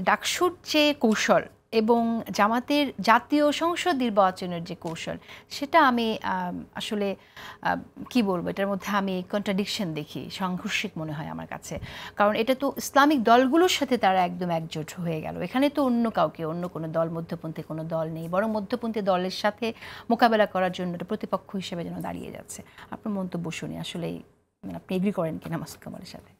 ডাকসুর যে কৌশল এবং জামাতের জাতীয় সংসদ নির্বাচনের যে কৌশল, সেটা আমি আসলে কি বলবো, এটার মধ্যে আমি কন্ট্রাডিকশন দেখি, সাংঘর্ষিক মনে হয় আমার কাছে। কারণ এটা তো ইসলামিক দলগুলোর সাথে তারা একদম একজোট হয়ে গেল, এখানে তো অন্য কাউকে, অন্য কোনো দল, মধ্যপন্থী কোনো দল নেই, বরং মধ্যপন্থী দলের সাথে মোকাবেলা করার জন্য একটা প্রতিপক্ষ হিসেবে যেন দাঁড়িয়ে যাচ্ছে। আপনার মন্তব্য শুনি আসলেই, মানে আপনি এগ্রি করেন কিনা মাসুদ কামালের সাথে?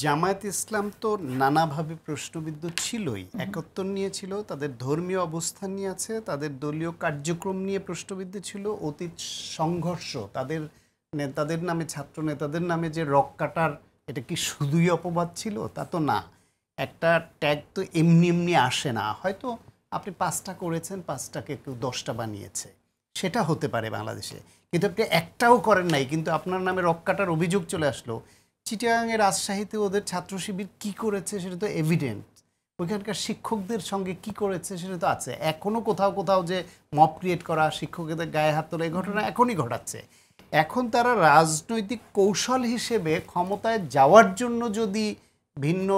জামায়াত ইসলাম তো নানাভাবে প্রশ্নবিদ্ধ ছিলই, একাত্তর নিয়ে ছিল, তাদের ধর্মীয় অবস্থান নিয়ে আছে, তাদের দলীয় কার্যক্রম নিয়ে প্রশ্নবিদ্ধ ছিল, অতীত সংঘর্ষ, তাদের নেতাদের নামে, ছাত্র নেতাদের নামে যে রক কাটার, এটা কি শুধুই অপবাদ ছিল? তা তো না। একটা ট্যাগ তো এমনি এমনি আসে না। হয়তো আপনি 5টা করেছেন, 5টাকে কেউ 10টা বানিয়েছে, সেটা হতে পারে বাংলাদেশে, কিন্তু আপনি একটাও করেন নাই, কিন্তু আপনার নামে রক কাটার অভিযোগ চলে আসলো। চিটাগাংয়ের রাজশাহীতে ওদের ছাত্র শিবির কী করেছে সেটা তো এভিডেন্ট, ওইখানকার শিক্ষকদের সঙ্গে কি করেছে সেটা তো আছে। এখনও কোথাও কোথাও যে মব ক্রিয়েট করা, শিক্ষকদের গায়ে হাত তোলা, এই ঘটনা এখনই ঘটাচ্ছে। এখন তারা রাজনৈতিক কৌশল হিসেবে ক্ষমতায় যাওয়ার জন্য যদি ভিন্ন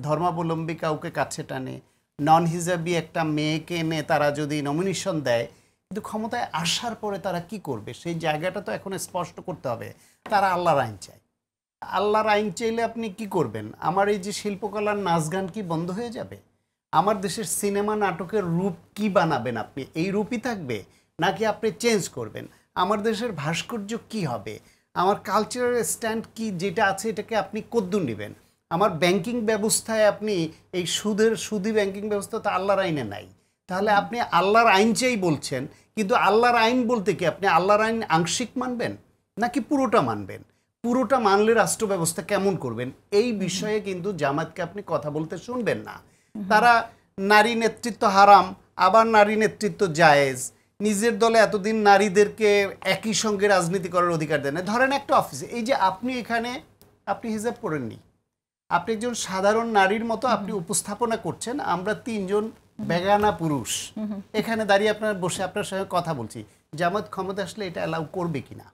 ধর্মাবলম্বী কাউকে কাছে টানে, নন হিজাবি একটা মেয়েকে এনে তারা যদি নমিনেশন দেয়, কিন্তু ক্ষমতায় আসার পরে তারা কি করবে সেই জায়গাটা তো এখন স্পষ্ট করতে হবে। তারা আল্লাহর আইন চায়। আল্লাহর আইন চাইলে আপনি কি করবেন? আমার এই যে শিল্পকলার নাচ গান কি বন্ধ হয়ে যাবে? আমার দেশের সিনেমা নাটকের রূপ কি বানাবেন আপনি? এই রূপই থাকবে নাকি আপনি চেঞ্জ করবেন? আমার দেশের ভাস্কর্য কি হবে? আমার কালচারাল স্ট্যান্ড কি যেটা আছে এটাকে আপনি কদ্দূর নেবেন? আমার ব্যাংকিং ব্যবস্থায় আপনি এই সুদি ব্যাংকিং ব্যবস্থা তো আল্লাহর আইনে নাই। তাহলে আপনি আল্লাহর আইন চাই বলছেন, কিন্তু আল্লাহর আইন বলতে কি আপনি আল্লাহর আইন আংশিক মানবেন নাকি পুরোটা মানবেন? পুরোটা মানলে রাষ্ট্র ব্যবস্থা কেমন করবেন? এই বিষয়ে কিন্তু জামাতকে আপনি কথা বলতে শুনবেন না। তারা নারী নেতৃত্ব হারাম, আবার নারী নেতৃত্ব জায়েজ, নিজের দলে এতদিন নারীদেরকে একই সঙ্গে রাজনীতি করার অধিকার দেন। ধরেন একটা অফিসে, এই যে আপনি এখানে, আপনি হিজাব পড়েননি, আপনি একজন সাধারণ নারীর মতো আপনি উপস্থাপনা করছেন, আমরা 3জন বেগানা পুরুষ এখানে দাঁড়িয়ে আপনার বসে আপনার সঙ্গে কথা বলছি। জামাত ক্ষমতা আসলে এটা অ্যালাউ করবে কিনা?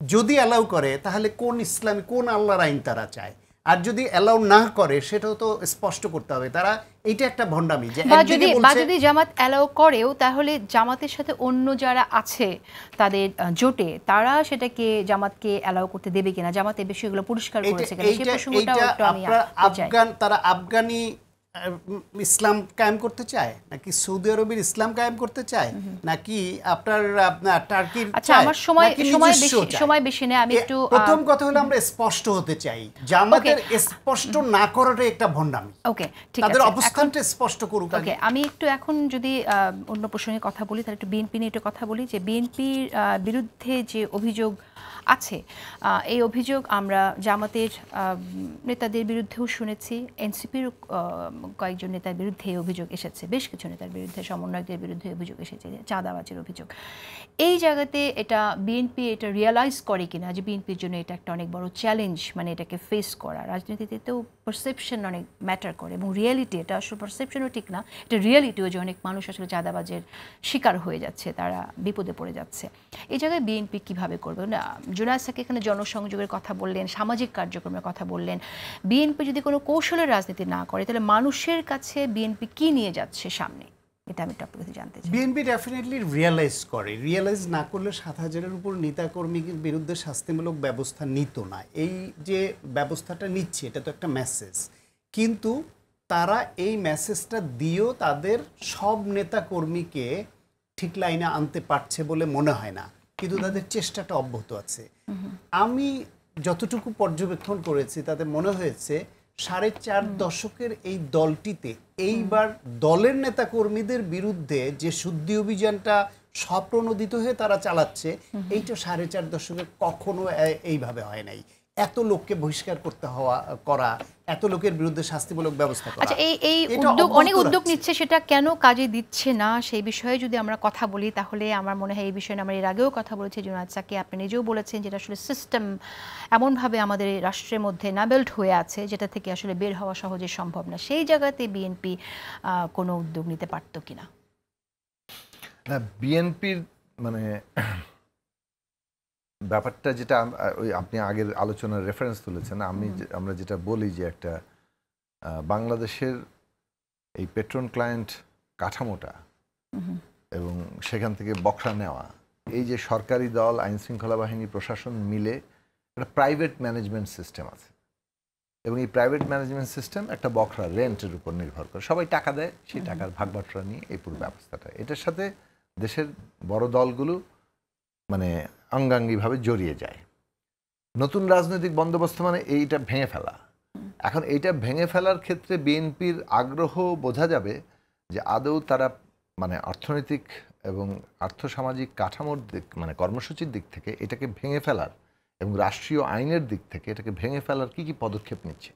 যদি অ্যালাউ করে তাহলে কোন ইসলামী, কোন আল্লাহর আইন তারা চায়? আর যদি অ্যালাউ না করে সেটাও তো স্পষ্ট করতে হবে। তারা এইটা একটা ভণ্ডামি যে যদি জামাত অ্যালাউ করেও, তাহলে জামাতের সাথে অন্য যারা আছে তাদের জোটে, তারা সেটাকে জামাতকে অ্যালাউ করতে দেবে কিনা, জামাত এই বিষয়গুলো পরিষ্কার করেছে কিনা সেই প্রসঙ্গটাও একটু আমি তারা আফগানি ইসলাম কায়েম করতে চায় নাকি সৌদি আরবের ইসলাম কায়েম করতে চায় নাকি আপনার টার্কির? আচ্ছা, আমার সময় বেশি নেই, আমি একটু প্রথম কথা হলো আমরা স্পষ্ট হতে চাই। জামাতের স্পষ্ট না করাটা একটা ভণ্ডামি। ওকে, ঠিক আছে, তাদের অবস্থানটা স্পষ্ট করুক। ওকে, আমি একটু এখন যদি অন্য প্রসঙ্গে কথা বলি, তাহলে একটু বিএনপি নিয়ে একটু কথা বলি। যে বিএনপির বিরুদ্ধে যে অভিযোগ আছে, এই অভিযোগ আমরা জামাতের নেতাদের বিরুদ্ধেও শুনেছি, এনসিপির কয়েকজন নেতার বিরুদ্ধে অভিযোগ এসেছে, বেশ কিছু নেতার বিরুদ্ধে, সমন্বয়কদের বিরুদ্ধে অভিযোগ এসেছে, চাঁদাবাজির অভিযোগ। এই জায়গাতে এটা বিএনপি এটা রিয়েলাইজ করে কিনা যে বিএনপির জন্য এটা একটা অনেক বড় চ্যালেঞ্জ, মানে এটাকে ফেস করা। রাজনীতিতেও পারসেপশন অনেক ম্যাটার করে, এবং রিয়েলিটি, এটা আসলে পারসেপশনও ঠিক না, এটা রিয়েলিটিও যে অনেক মানুষ আসলে চাঁদাবাজের শিকার হয়ে যাচ্ছে, তারা বিপদে পড়ে যাচ্ছে। এই জায়গায় বিএনপি কীভাবে করবে? জুনায়েদ সাকি এখানে জনসংযোগের কথা বললেন, সামাজিক কার্যক্রমের কথা বললেন। বিএনপি যদি কোনো কৌশলের রাজনীতি না করে, তাহলে মানুষের কাছে বিএনপি কি নিয়ে যাচ্ছে সামনে, এটা আমি আপনার কাছে জানতে চাই। বিএনপি ডেফিনেটলি রিয়েলাইজ করে, রিয়েলাইজ না করলে 7,000-এর উপর নেতাকর্মীর বিরুদ্ধে শাস্তিমূলক ব্যবস্থা নিত না। এই যে ব্যবস্থাটা নিচ্ছে এটা তো একটা মেসেজ, কিন্তু তারা এই মেসেজটা দিয়েও তাদের সব নেতাকর্মীকে ঠিক লাইনে আনতে পারছে বলে মনে হয় না, কিন্তু তাদের চেষ্টাটা অব্যাহত আছে। আমি যতটুকু পর্যবেক্ষণ করেছি তাতে মনে হয়েছে 4.5 দশকের এই দলটিতে এইবার দলের নেতা কর্মীদের বিরুদ্ধে যে শুদ্ধি অভিযানটা স্বপ্রণোদিত হয়ে তারা চালাচ্ছে, এইটা 4.5 দশকে কখনো এইভাবে হয় নাই। এত লোককে বহিষ্কার করতে করা, এত লোকের বিরুদ্ধে শাস্তিমূলক ব্যবস্থা করা। আচ্ছা, এই অনেক উদ্যোগ নিচ্ছে, সেটা কেন কাজে দিচ্ছে না সেই বিষয়ে যদি আমরা কথা বলি, তাহলে আমার মনে হয় এই বিষয়ে আমরা এর আগেও কথা বলেছি। জুনায়েদ সাকি, আপনি নিজেও বলেছেন যেটা আসলে সিস্টেম এমনভাবে আমাদের রাষ্ট্রের মধ্যে নাবেল্ট হয়ে আছে যেটা থেকে আসলে বের হওয়া সহজে সম্ভব না। সেই জায়গাতে বিএনপি কোনো উদ্যোগ নিতে পারতো কিনা? না, বিএনপির মানে ব্যাপারটা যেটা ওই আপনি আগের আলোচনার রেফারেন্স তুলেছেন, আমরা যেটা বলি যে একটা বাংলাদেশের এই পেট্রন ক্লায়েন্ট কাঠামোটা এবং সেখান থেকে বখরা নেওয়া, এই যে সরকারি দল, আইন শৃঙ্খলা বাহিনী, প্রশাসন মিলে একটা প্রাইভেট ম্যানেজমেন্ট সিস্টেম আছে এবং এই প্রাইভেট ম্যানেজমেন্ট সিস্টেম একটা বখরা রেন্টের উপর নির্ভর করে, সবাই টাকা দেয়, সেই টাকার ভাগ বাটোয়ারা নিয়ে এই পুরো ব্যবস্থাটা। এটার সাথে দেশের বড় দলগুলো মানে অঙ্গাঙ্গিভাবে জড়িয়ে যায়। নতুন রাজনৈতিক বন্দোবস্ত মানে এইটা ভেঙে ফেলা। এখন এইটা ভেঙে ফেলার ক্ষেত্রে বিএনপির আগ্রহ বোঝা যাবে যে আদৌ তারা মানে অর্থনৈতিক এবং আর্থসামাজিক কাঠামোর দিক মানে কর্মসূচির দিক থেকে এটাকে ভেঙে ফেলার এবং রাষ্ট্রীয় আইনের দিক থেকে এটাকে ভেঙে ফেলার কী কী পদক্ষেপ নিচ্ছে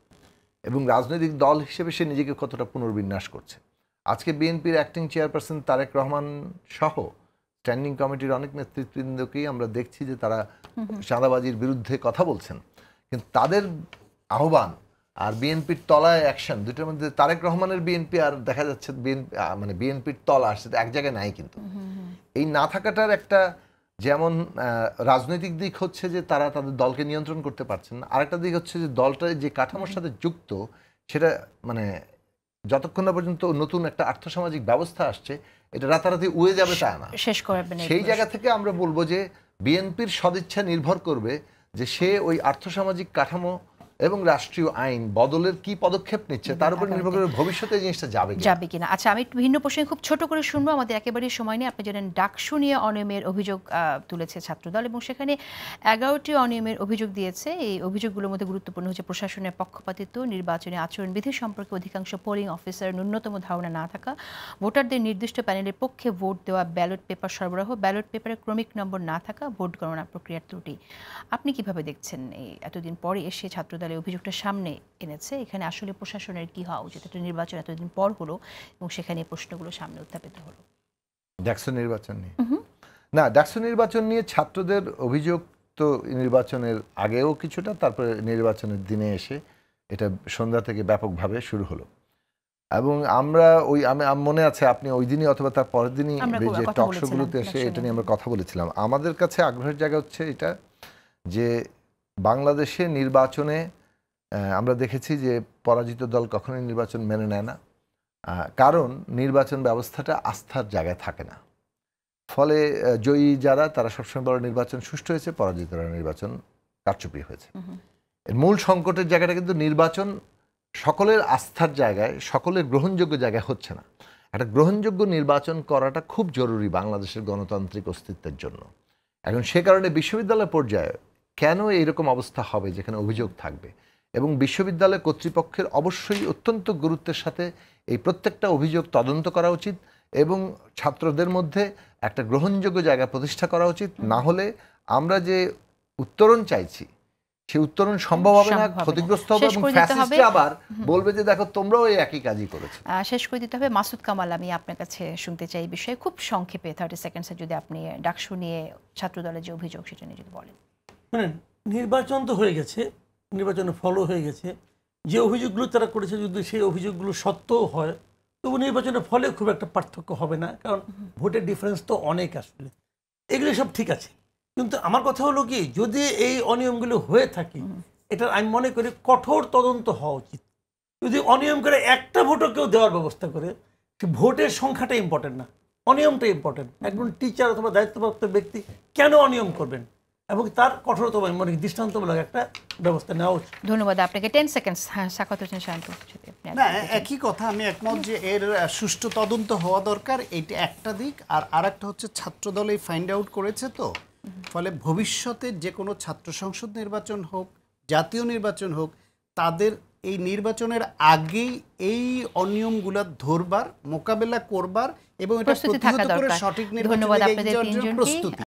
এবং রাজনৈতিক দল হিসেবে সে নিজেকে কতটা পুনর্বিন্যাস করছে। আজকে বিএনপির অ্যাক্টিং চেয়ারপারসন তারেক রহমান সহ স্ট্যান্ডিং কমিটির অনেক নেতৃবৃন্দকেই আমরা দেখছি যে তারা চাঁদাবাজির বিরুদ্ধে কথা বলছেন, কিন্তু তাদের আহ্বান আর বিএনপির তলায় অ্যাকশন দুটোর মধ্যে তারেক রহমানের বিএনপি আর দেখা যাচ্ছে মানে বিএনপির তলা আসছে এক জায়গায় নাই। কিন্তু এই না থাকাটার একটা যেমন রাজনৈতিক দিক হচ্ছে যে তারা তাদের দলকে নিয়ন্ত্রণ করতে পারছেন না, আরেকটা দিক হচ্ছে যে দলটা যে কাঠামোর সাথে যুক্ত সেটা মানে যতক্ষণ না পর্যন্ত নতুন একটা আর্থসামাজিক ব্যবস্থা আসছে এটা রাতারাতি উড়ে যাবে তা না, শেষ করবেন। সেই জায়গা থেকে আমরা বলবো যে বিএনপির সদিচ্ছা নির্ভর করবে যে সে ওই আর্থসামাজিক কাঠামো এবং রাষ্ট্রীয় আইন বদলের কি পদক্ষেপ নিচ্ছে তার উপর নির্ভর করে ভবিষ্যতে জিনিসটা যাবে কিনা। আচ্ছা, আমি একটু ভিন্ন প্রসঙ্গে খুব ছোট করে শুনবো, আমাদের একেবারেই সময় নেই। আপনি জানেন ডাকসু নিয়ে অনিয়মের অভিযোগ তুলেছে ছাত্রদল এবং সেখানে 11টি অনিয়মের অভিযোগ দিয়েছে। এই অভিযোগগুলোর মধ্যে গুরুত্বপূর্ণ হচ্ছে প্রশাসনের পক্ষপাতিত্ব, নির্বাচনী আচরণবিধি সম্পর্কে অধিকাংশ পোলিং অফিসার ন্যূনতম ধারণা না থাকা, ভোটারদের নির্দিষ্ট প্যানেলের পক্ষে ভোট দেওয়া, ব্যালট পেপার সরবরাহ, ব্যালট পেপারের ক্রমিক নম্বর না থাকা, ভোট গণনা প্রক্রিয়ার ত্রুটি। আপনি কিভাবে দেখছেন এই এতদিন পরে এসে ছাত্রদল অভিযোগটা সামনে এনেছে? এখানে আসলে প্রশাসনের কি হওয়া উচিত? একটা নির্বাচন এতদিন পর হলো এবং সেখানে প্রশ্নগুলো সামনে উত্থাপিত হলো। ডাকসু নির্বাচন নিয়ে না, ডাকসু নির্বাচন নিয়ে ছাত্রদের অভিযোগ তো নির্বাচনের আগেও কিছুটা, তারপরে নির্বাচনের দিনে এসে এটা সন্ধ্যা থেকে ব্যাপকভাবে শুরু হলো এবং আমরা ওই আমি মনে আছে আপনি ওই দিনই অথবা তার পরের দিনই যে টক শোগুলোতে এসে এটা নিয়ে আমরা কথা বলেছিলাম। আমাদের কাছে আগ্রহের জায়গা হচ্ছে এটা যে বাংলাদেশে নির্বাচনে আমরা দেখেছি যে পরাজিত দল কখনোই নির্বাচন মেনে নেয় না, কারণ নির্বাচন ব্যবস্থাটা আস্থার জায়গায় থাকে না। ফলে জয়ী যারা তারা সবসময় বড় নির্বাচন সুষ্ঠু হয়েছে, পরাজিতরা নির্বাচন কারচুপি হয়েছে। এর মূল সংকটের জায়গাটা কিন্তু নির্বাচন সকলের আস্থার জায়গায়, সকলের গ্রহণযোগ্য জায়গায় হচ্ছে না। একটা গ্রহণযোগ্য নির্বাচন করাটা খুব জরুরি বাংলাদেশের গণতান্ত্রিক অস্তিত্বের জন্য। এখন সে কারণে বিশ্ববিদ্যালয় পর্যায়ে কেন এইরকম অবস্থা হবে যেখানে অভিযোগ থাকবে এবং বিশ্ববিদ্যালয় কর্তৃপক্ষের অবশ্যই অত্যন্ত গুরুত্বের সাথে এই প্রত্যেকটা অভিযোগ তদন্ত করা উচিত এবং ছাত্রদের মধ্যে একটা গ্রহণযোগ্য জায়গা প্রতিষ্ঠা করা উচিত। না হলে আমরা যে উত্তরণ চাইছি সেই উত্তরণ সম্ভব হবে না, ক্ষতিগ্রস্ত হবে এবং ফ্যাসিস্ট আবার বলবে যে দেখো তোমরাও এই একই কাজই করেছো। শেষ করে দিতে হবে। মাসুদ কামাল, আমি আপনার কাছে শুনতে চাই এই বিষয়ে খুব সংক্ষেপে 30 সেকেন্ডসে যদি আপনি ডাকসু নিয়ে ছাত্রদলের যে অভিযোগ সেটা নিয়ে যদি বলেন। মানে নির্বাচন তো হয়ে গেছে, নির্বাচনের ফলও হয়ে গেছে, যে অভিযোগগুলো তারা করেছে যদি সেই অভিযোগগুলো সত্যও হয় তবু নির্বাচনের ফলে খুব একটা পার্থক্য হবে না, কারণ ভোটের ডিফারেন্স তো অনেক। আসলে এগুলো সব ঠিক আছে, কিন্তু আমার কথা হলো কি, যদি এই অনিয়মগুলো হয়ে থাকে এটা আমি মনে করি কঠোর তদন্ত হওয়া উচিত। যদি অনিয়ম করে একটা ভোটও কেউ দেওয়ার ব্যবস্থা করে, সে ভোটের সংখ্যাটা ইম্পর্টেন্ট না, অনিয়মটা ইম্পর্টেন্ট। একজন টিচার অথবা দায়িত্বপ্রাপ্ত ব্যক্তি কেন অনিয়ম করবেন এবং তার কঠোরতম মানে দৃষ্টান্তমূলক একটা ব্যবস্থা নেওয়া উচিত। ধন্যবাদ আপনাকে। 10 সেকেন্ডস। হ্যাঁ, সাকাত হোসেন শান্ত। না, একই কথা, আমি একমত যে এর সুষ্ঠু তদন্ত হওয়া দরকার, এইটা একটা দিক। আর আরেকটা হচ্ছে ছাত্রদল এই ফাইন্ড আউট করেছে, তো ফলে ভবিষ্যতে যে কোনো ছাত্র সংসদ নির্বাচন হোক, জাতীয় নির্বাচন হোক, তাদের এই নির্বাচনের আগেই এই অনিয়মগুলো ধরবার, মোকাবেলা করবার এবং এটা প্রতিহত করে সঠিক নির্বাচন প্রস্তুতি